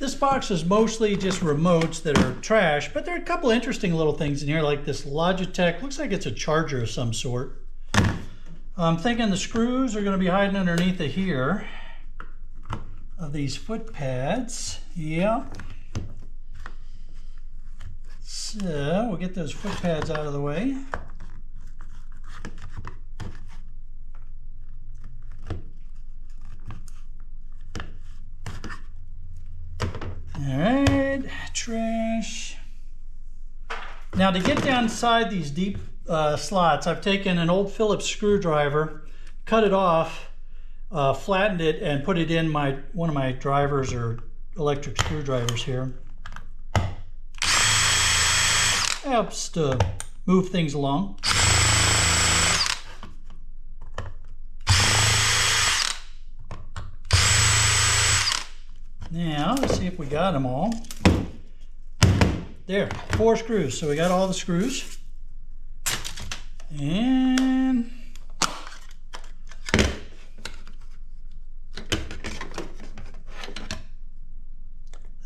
This box is mostly just remotes that are trash, but there are a couple interesting little things in here, like this Logitech. Looks like it's a charger of some sort. I'm thinking the screws are going to be hiding underneath of here, of these foot pads. Yeah. So we'll get those foot pads out of the way. All right, trash. Now to get down inside these deep slots, I've taken an old Phillips screwdriver, cut it off, flattened it, and put it in one of my drivers or electric screwdrivers here. Helps to move things along. Now, let's see if we got them all. There, 4 screws. So we got all the screws. And I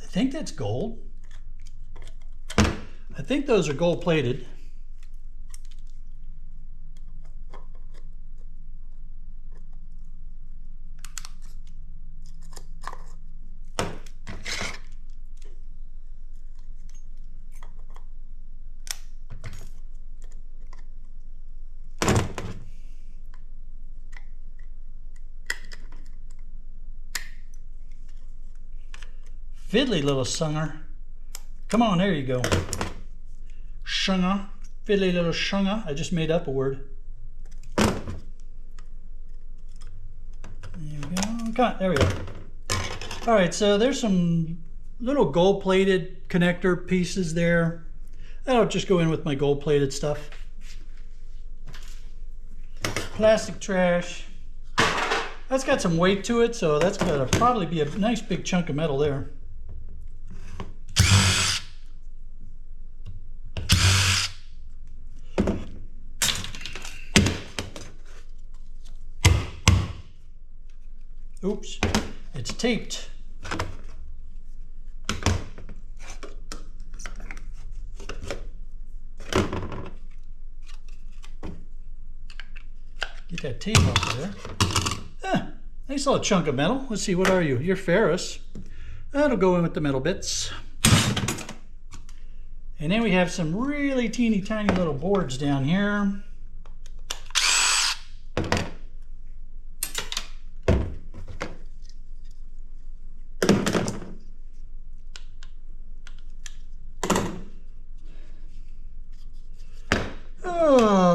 think that's gold. I think those are gold plated. Fiddly little sunger. Come on, there you go. Shunger. Fiddly little shunger. I just made up a word. There we go. There we go. All right, so there's some little gold-plated connector pieces there. That'll just go in with my gold-plated stuff. Plastic trash. That's got some weight to it, so that's gonna probably be a nice big chunk of metal there. Oops, it's taped. Get that tape off of there. Ah, nice little chunk of metal. Let's see, what are you? You're ferrous. That'll go in with the metal bits. And then we have some really teeny tiny little boards down here.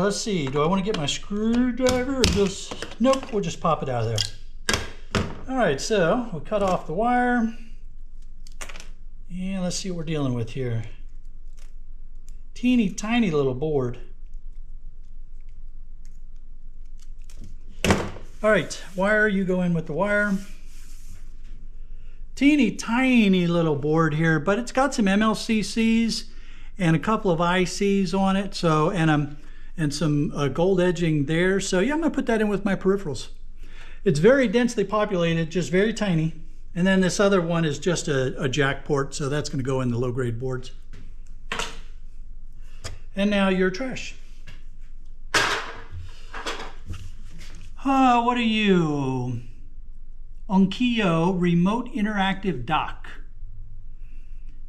Let's see, do I want to get my screwdriver or just, nope, we'll just pop it out of there. All right, so we'll cut off the wire. And let's see what we're dealing with here. Teeny tiny little board. All right, wire, you go in with the wire. Teeny tiny little board here, but it's got some MLCCs and a couple of ICs on it, so, and some gold edging there. So yeah, I'm gonna put that in with my peripherals. It's very densely populated, just very tiny. And then this other one is just a jack port, so that's gonna go in the low grade boards. And now your trash. What are you? Onkyo remote interactive dock.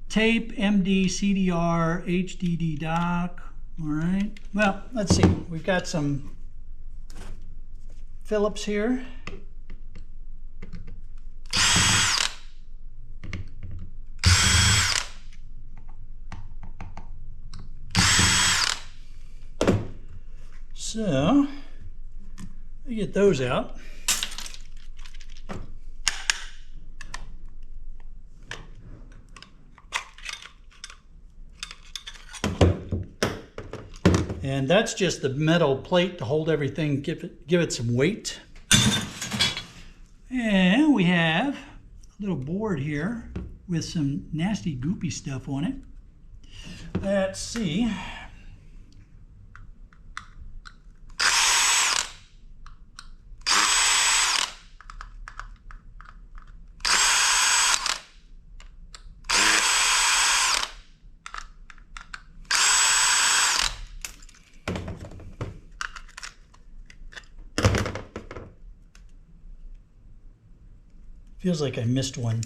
Tape, MD, CDR, HDD dock. All right, well, let's see. We've got some Phillips here. So, we get those out. And that's just the metal plate to hold everything, give it some weight. And we have a little board here with some nasty goopy stuff on it. Let's see. Feels like I missed one.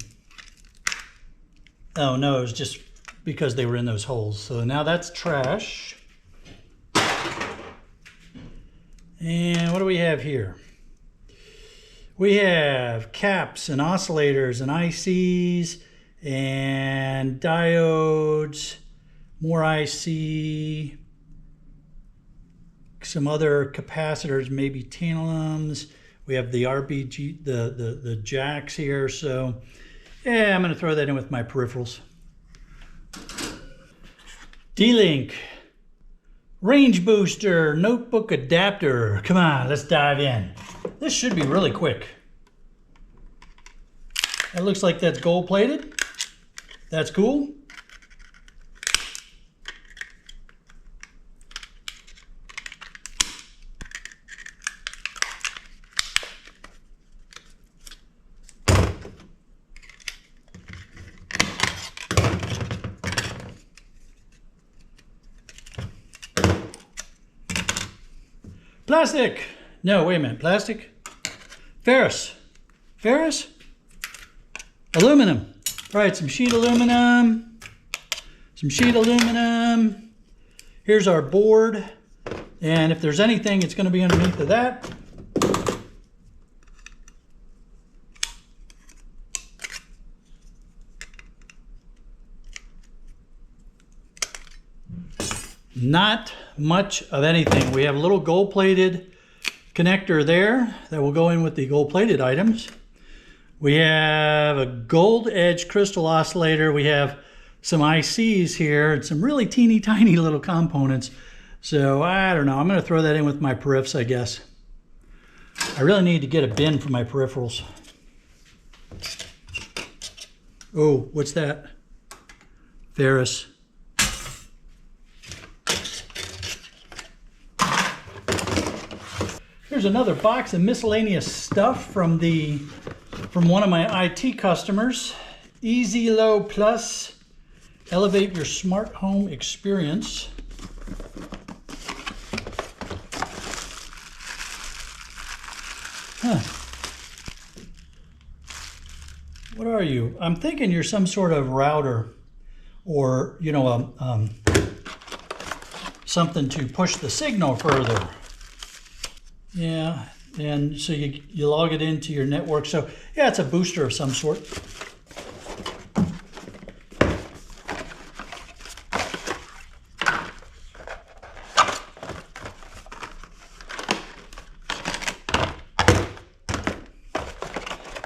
Oh no, it was just because they were in those holes. So now that's trash. And what do we have here? We have caps and oscillators and ICs and diodes, more IC, some other capacitors, maybe tantalums. We have the RBG, the jacks here. So yeah, I'm going to throw that in with my peripherals. D-Link, range booster, notebook adapter. Come on, let's dive in. This should be really quick. It looks like that's gold plated. That's cool. Plastic. No, wait a minute. Plastic. Ferrous. Ferrous? Aluminum. All right, some sheet aluminum. Some sheet aluminum. Here's our board. And if there's anything, it's going to be underneath of that. Not much of anything. We have a little gold-plated connector there that will go in with the gold-plated items. We have a gold edge crystal oscillator. We have some ICs here and some really teeny tiny little components. So I don't know. I'm going to throw that in with my periffs, I guess. I really need to get a bin for my peripherals. Oh, what's that? Ferrous. Here's another box of miscellaneous stuff from one of my IT customers. Easy Low Plus, elevate your smart home experience. Huh. What are you? I'm thinking you're some sort of router, or you know, something to push the signal further. Yeah, and so you log it into your network. So yeah, it's a booster of some sort.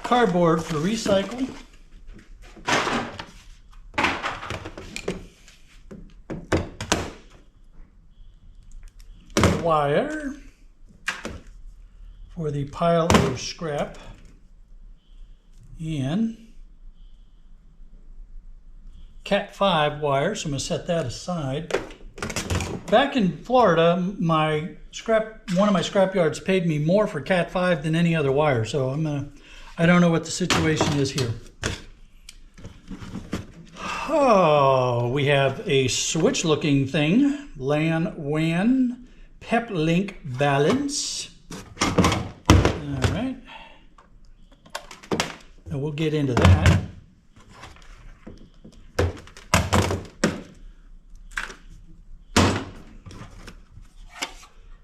Cardboard for recycle. Wire for the pile of scrap, and Cat 5 wire, so I'm going to set that aside. Back in Florida, one of my scrap yards paid me more for Cat 5 than any other wire, so I don't know what the situation is here. Oh, we have a switch looking thing, LAN WAN Pep Link Balance. All right, and we'll get into that.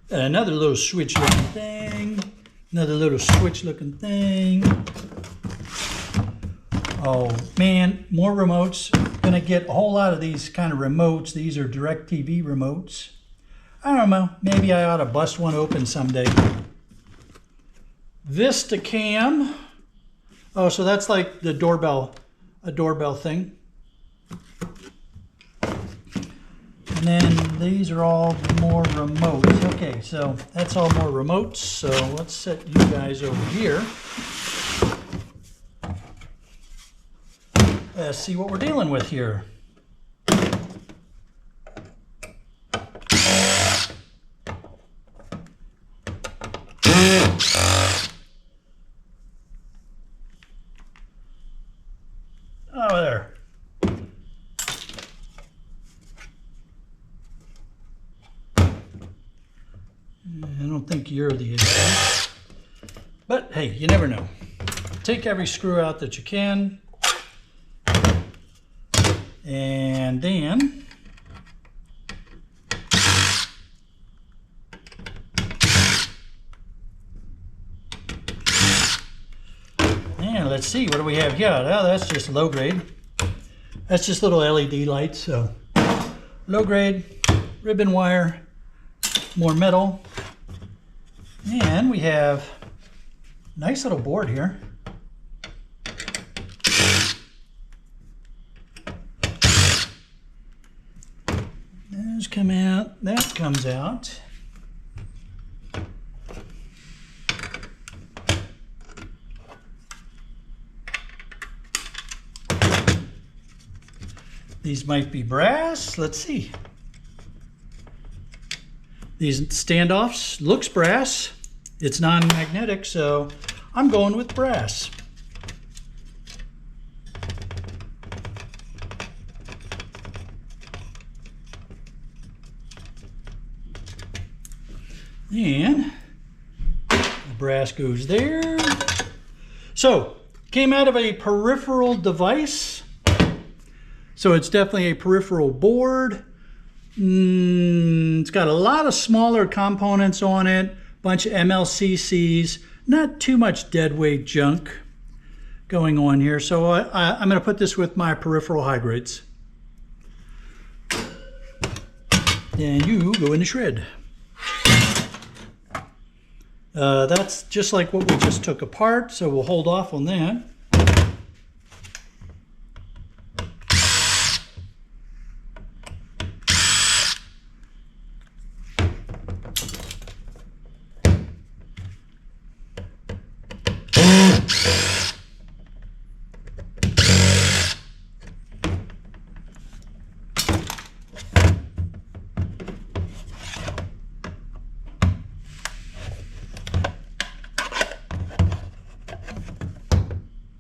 Another little switch looking thing. Another little switch looking thing. Oh man, more remotes. Gonna get a whole lot of these kind of remotes. These are DirecTV remotes. I don't know, maybe I ought to bust one open someday. VistaCam. Oh, so that's like the doorbell, a doorbell thing. And then these are all more remotes. Okay, so that's all more remotes. So let's set you guys over here. Let's see what we're dealing with here. Oh, there. I don't think you're the issue. But hey, you never know. take every screw out that you can. And then let's see, what do we have here? Oh, that's just low grade. That's just little LED lights. So low grade, ribbon wire, more metal. And we have a nice little board here. Those come out, that comes out. These might be brass. Let's see. These standoffs looks brass. It's non-magnetic, so I'm going with brass. And the brass goes there. So, came out of a peripheral device. So it's definitely a peripheral board. It's got a lot of smaller components on it, bunch of MLCCs, not too much dead weight junk going on here. So I'm going to put this with my peripheral high grades. And you go in the shred. That's just like what we just took apart, so we'll hold off on that.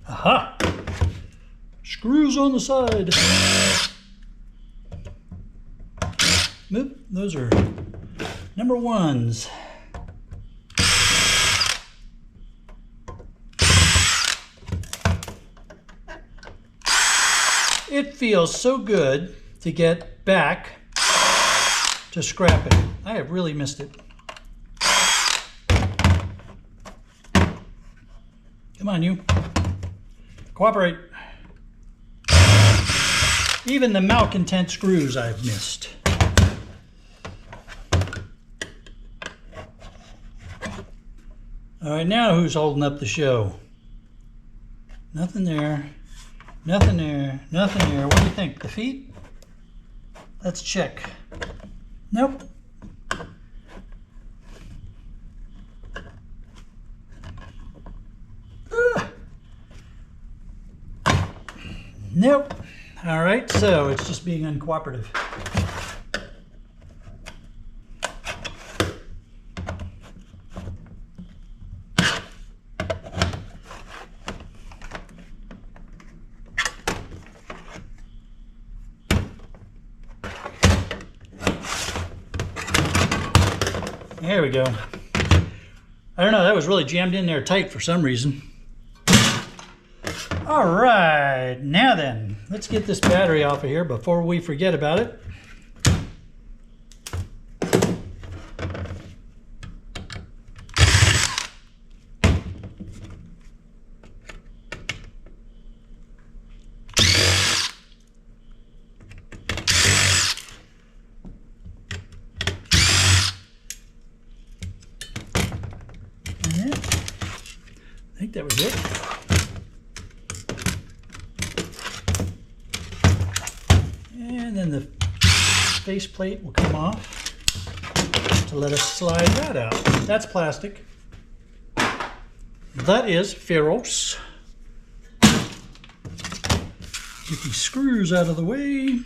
Aha! Screws on the side. Oop, those are number ones. It feels so good to get back to scrap it. I have really missed it. Come on, you. Cooperate. Even the malcontent screws I've missed. All right, now who's holding up the show? Nothing there. Nothing there. Nothing there. What do you think? The feet? Let's check. Nope. Nope. All right, so it's just being uncooperative. There we go. I don't know, that was really jammed in there tight for some reason. All right, now then, let's get this battery off of here before we forget about it. I think that was it. And then the face plate will come off to let us slide that out. That's plastic. That is ferrous. Get these screws out of the way.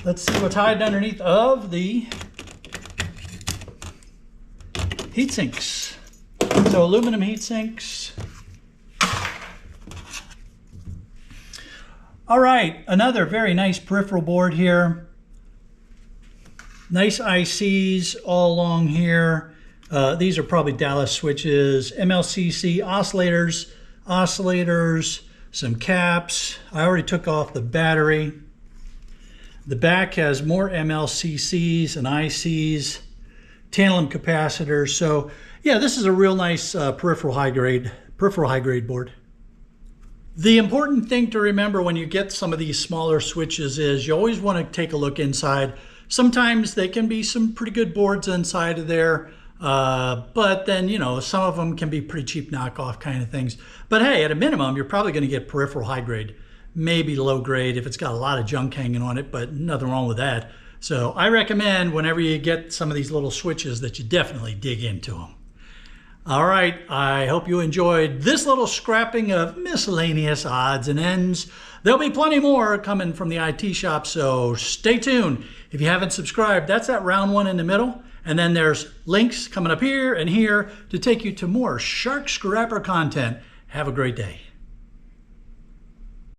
Let's see what's hiding underneath of the heat sinks. So aluminum heat sinks. All right, another very nice peripheral board here. Nice ICs all along here. These are probably Dallas switches, MLCC oscillators, some caps. I already took off the battery. The back has more MLCCs and ICs, tantalum capacitors. So yeah, this is a real nice peripheral high grade board. The important thing to remember when you get some of these smaller switches is you always want to take a look inside. Sometimes they can be some pretty good boards inside of there, but then, you know, some of them can be pretty cheap knockoff kind of things. But hey, at a minimum, you're probably going to get peripheral high grade, maybe low grade if it's got a lot of junk hanging on it, but nothing wrong with that. So I recommend whenever you get some of these little switches that you definitely dig into them. All right, I hope you enjoyed this little scrapping of miscellaneous odds and ends. There'll be plenty more coming from the IT shop, so stay tuned. If you haven't subscribed, that's that round one in the middle. And then there's links coming up here and here to take you to more shark scrapper content. Have a great day.